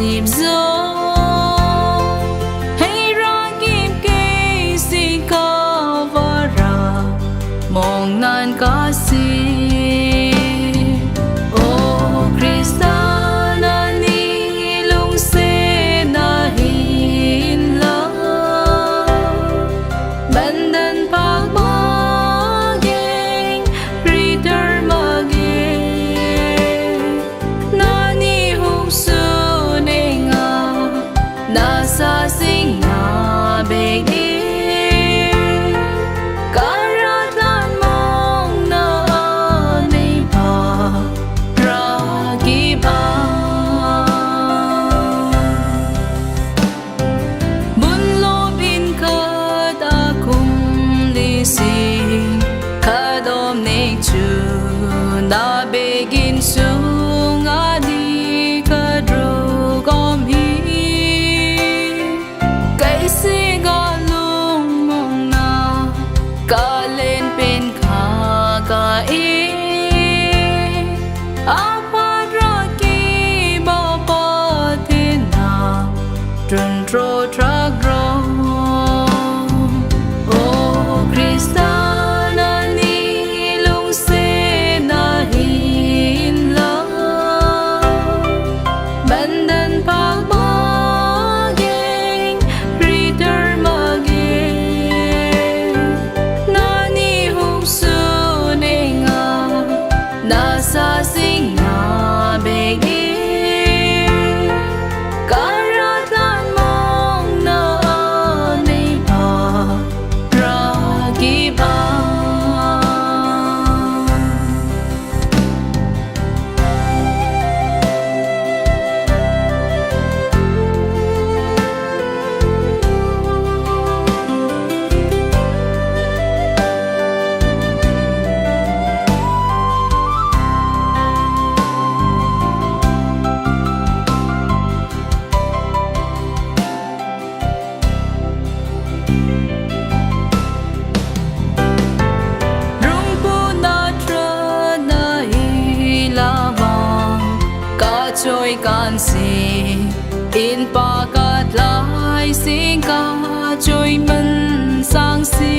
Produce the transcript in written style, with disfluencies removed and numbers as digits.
kasip zo hey rakip Keisik kavara mong nan kasip oh Christa Nani lungset na inlak Mandon phak maging reader maging Nani nasa sing Nabek Karathla'n mong naanay pa rakip M.Olvin Kom akum lising kadom nekchu Nabek insung adi kadrug omhi Keisik alung na kalen pen kakain apek rakip tritna tro tragro oh Christa Nani lungset na inlak Mandon phak nasa sing Nabek Karathla'n mong naanay pa rakip Choy kansi in pakat lai sing ka choy man sang si